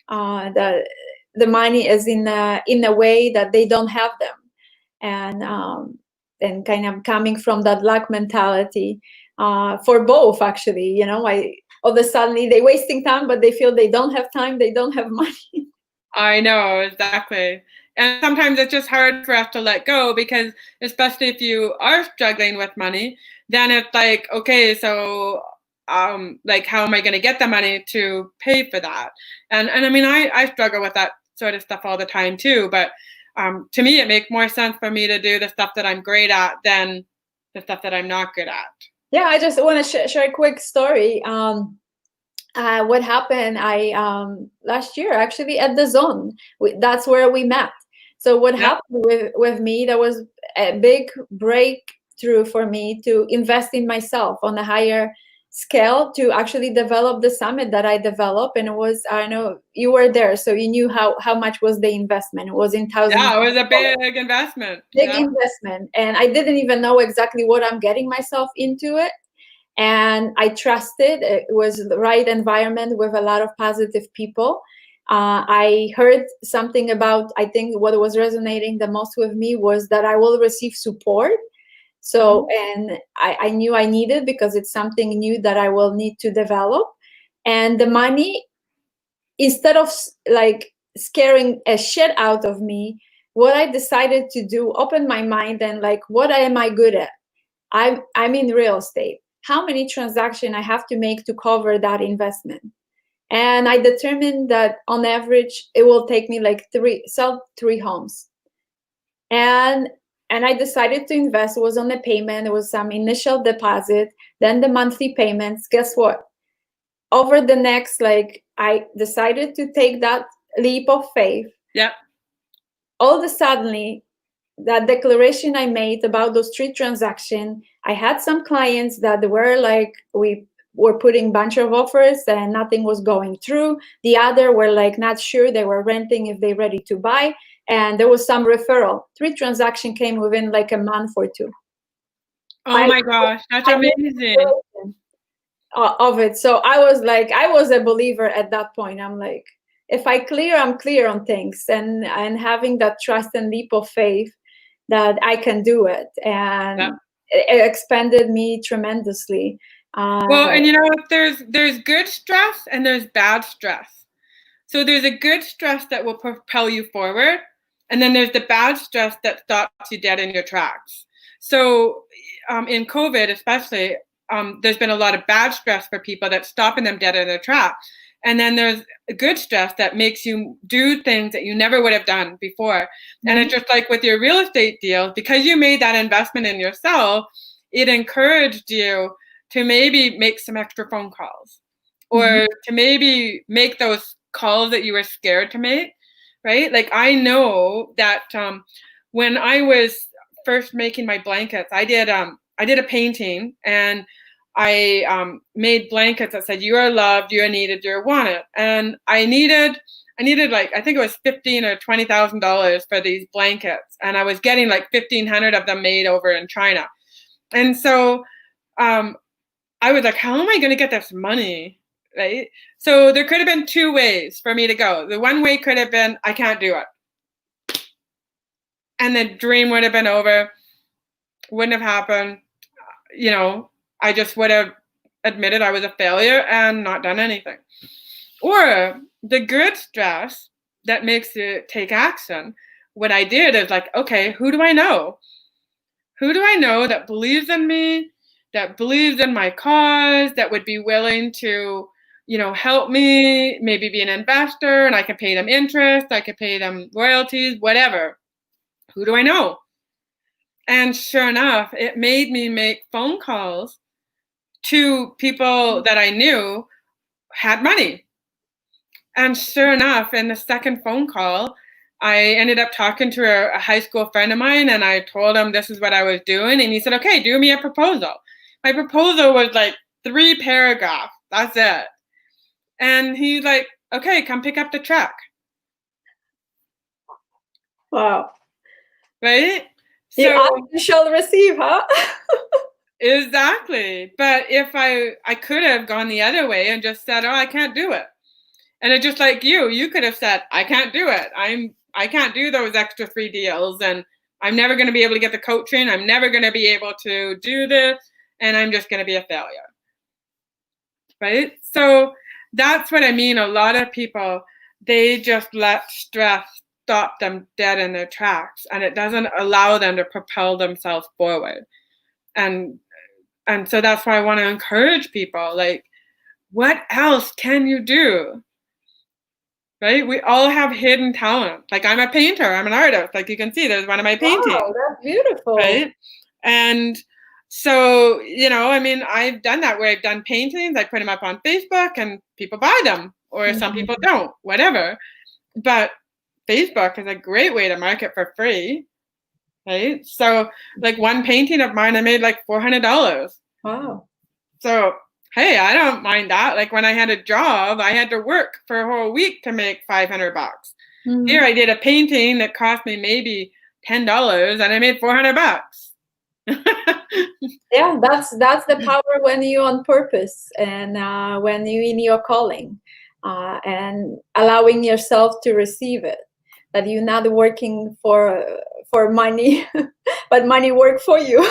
The money is in a way that they don't have them, and kind of coming from that lack mentality for both, actually. All of a sudden they wasting time, but they feel they don't have time, they don't have money. I know, exactly. And sometimes it's just hard for us to let go, because especially if you are struggling with money, then it's like, okay, so like, how am I going to get the money to pay for that? And I mean, I struggle with that sort of stuff all the time too. But to me, it makes more sense for me to do the stuff that I'm great at than the stuff that I'm not good at. Yeah, I just want to share a quick story. What happened? Last year, actually, at the Zone, that's where we met. So what happened with me? That was a big breakthrough for me to invest in myself on a higher scale to actually develop the summit that I developed. And it was, I know you were there, so you knew how much was the investment. It was in thousands. Yeah, it was a big investment. Big investment. And I didn't even know exactly what I'm getting myself into it. And I trusted it was the right environment with a lot of positive people. I heard something about, I think what was resonating the most with me was that I will receive support. So, and I knew I needed, because it's something new that I will need to develop. And the money, instead of like scaring a shit out of me, what I decided to do, open my mind and like, what am I good at? I'm in real estate. How many transactions I have to make to cover that investment? And I determined that on average, it will take me like sell three homes. And I decided to invest. It was on a payment. It was some initial deposit, then the monthly payments. Guess what? Over the next, like, I decided to take that leap of faith. Yeah. All of a sudden, that declaration I made about those three transactions, I had some clients that were like, we were putting a bunch of offers and nothing was going through. The other were like not sure, they were renting if they're ready to buy. And there was some referral. 3 transactions came within like a month or 2. Oh my gosh, that's amazing. Of it. So I was a believer at that point. I'm like, if I'm clear on things, and having that trust and leap of faith that I can do it. And it expanded me tremendously. Well, and you know, there's good stress and there's bad stress. So there's a good stress that will propel you forward, and then there's the bad stress that stops you dead in your tracks. So in COVID especially, there's been a lot of bad stress for people that's stopping them dead in their tracks. And then there's a good stress that makes you do things that you never would have done before. Mm-hmm. And it's just like with your real estate deals, because you made that investment in yourself, it encouraged you to maybe make some extra phone calls, or to maybe make those calls that you were scared to make, right? Like I know that when I was first making my blankets, I did a painting, and I made blankets that said, "You are loved, you are needed, you are wanted." And I needed like, I think it was $15,000 or $20,000 for these blankets, and I was getting like 1,500 of them made over in China. And so I was like, how am I going to get this money, right? So there could have been 2 ways for me to go. The one way could have been, I can't do it, and the dream would have been over, wouldn't have happened. You know, I just would have admitted I was a failure and not done anything. Or the good stress that makes you take action. What I did is like, okay, who do I know? Who do I know that believes in me, that believes in my cause, that would be willing to, you know, help me, maybe be an investor, and I can pay them interest, I could pay them royalties, whatever. Who do I know? And sure enough, it made me make phone calls to people that I knew had money. And sure enough, in the second phone call, I ended up talking to a high school friend of mine, and I told him this is what I was doing. And he said, okay, do me a proposal. My proposal was like 3 paragraphs. That's it. And he's like, okay, come pick up the check. Wow. Right? So you shall receive, huh? Exactly. But if I could have gone the other way and just said, oh, I can't do it. And it's just like you could have said, I can't do it. I can't do those extra 3 deals, and I'm never going to be able to get the coaching. I'm never going to be able to do this, and I'm just going to be a failure. Right? So that's what I mean. A lot of people, they just let stress stop them dead in their tracks, and it doesn't allow them to propel themselves forward. And so that's why I want to encourage people, like, what else can you do? Right? We all have hidden talent. Like, I'm a painter, I'm an artist. Like, you can see there's one of my paintings. Wow, that's beautiful. Right? And so, you know, I mean, I've done that where I've done paintings, I put them up on Facebook and people buy them, or some people don't, whatever. But Facebook is a great way to market for free. Right? So like one painting of mine, I made like $400. Wow. So Hey, I don't mind that. Like when I had a job, I had to work for a whole week to make $500. Here I did a painting that cost me maybe $10 and I made $400. Yeah, that's the power when you on purpose and when you in your calling, and allowing yourself to receive it. That you're not working for money, but money work for you.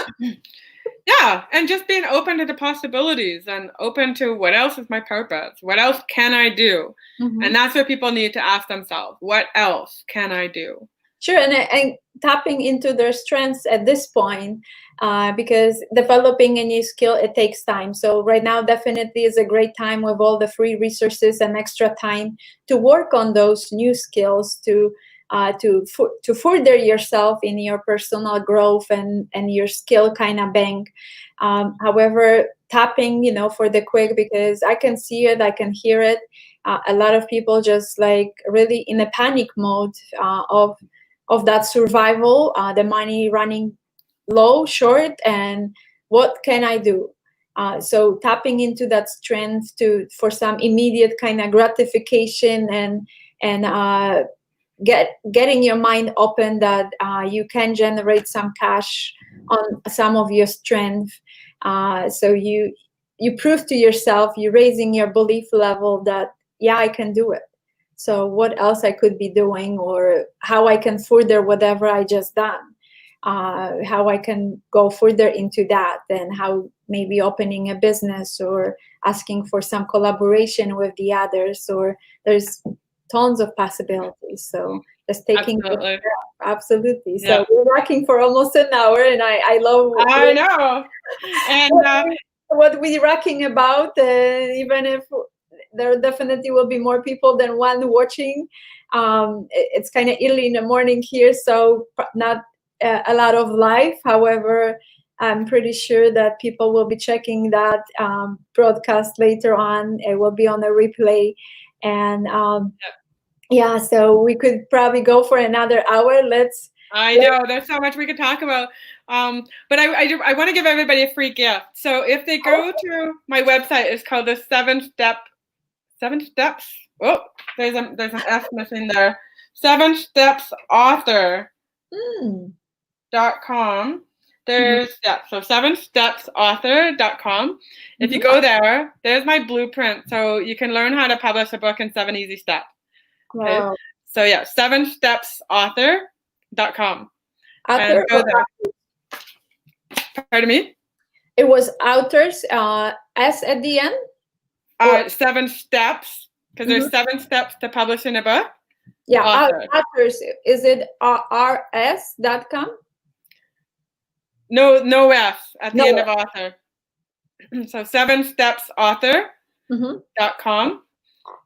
Yeah, and just being open to the possibilities and open to what else is my purpose? What else can I do? And that's what people need to ask themselves. What else can I do? Sure, and tapping into their strengths at this point, because developing a new skill, it takes time. So right now definitely is a great time with all the free resources and extra time to work on those new skills, to further yourself in your personal growth and your skill kind of bank. However, tapping, for the quick, because I can see it, I can hear it. A lot of people just like really in a panic mode of that survival, the money running low, short, and what can I do? So tapping into that strength for some immediate kind of gratification and getting your mind open that you can generate some cash on some of your strength. So you prove to yourself, you're raising your belief level that yeah, I can do it. So what else I could be doing, or how I can further whatever I just done, how I can go further into that, and how maybe opening a business or asking for some collaboration with the others, or there's tons of possibilities. So just taking Absolutely. Absolutely. Yeah. So we're working for almost an hour, and I love I know. And what we're rocking about, even if there definitely will be more people than one watching. It's kind of early in the morning here, so not a lot of live. However, I'm pretty sure that people will be checking that broadcast later on. It will be on a replay. And yeah, so we could probably go for another hour. I know there's so much we could talk about, but I want to give everybody a free gift. So if they go to my website, it's called the Seven Steps. Oh, there's an F missing there. 7stepsauthor.com. There's so 7stepsauthor.com. If you go there, there's my blueprint, so you can learn how to publish a book in 7 easy steps. Okay. Wow. So yeah, 7stepsauthor.com. Author, and go there. Pardon me? It was authors, S at the end? 7 steps, because there's 7 steps to publishing a book. Yeah, authors. Is it rs.com? No F at the end of author. So 7stepsauthor.com.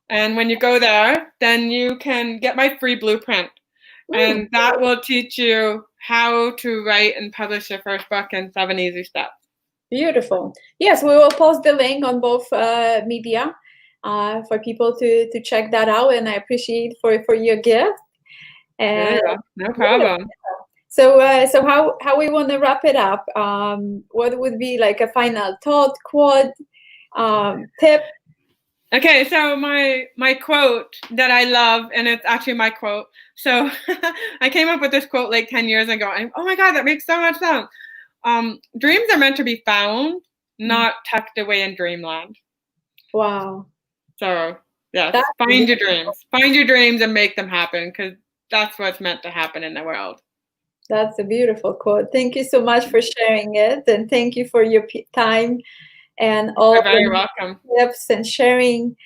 And when you go there, then you can get my free blueprint. And that will teach you how to write and publish your first book in 7 easy steps. Beautiful. Yes, we will post the link on both media for people to check that out. And I appreciate for your gift. And no problem. So how we want to wrap it up? What would be like a final thought, quote, tip? Okay, so my quote that I love, and it's actually my quote. So I came up with this quote like 10 years ago, and oh my God, that makes so much sense. Dreams are meant to be found, not tucked away in dreamland. Wow. So yeah, find your dreams. Find your dreams and make them happen, because that's what's meant to happen in the world. That's a beautiful quote. Thank you so much for sharing it, and thank you for your time and all the tips and sharing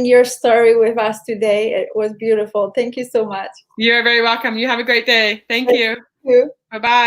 your story with us today. It was beautiful. Thank you so much. You're very welcome. You have a great day. Thank you. Thank you. Bye-bye.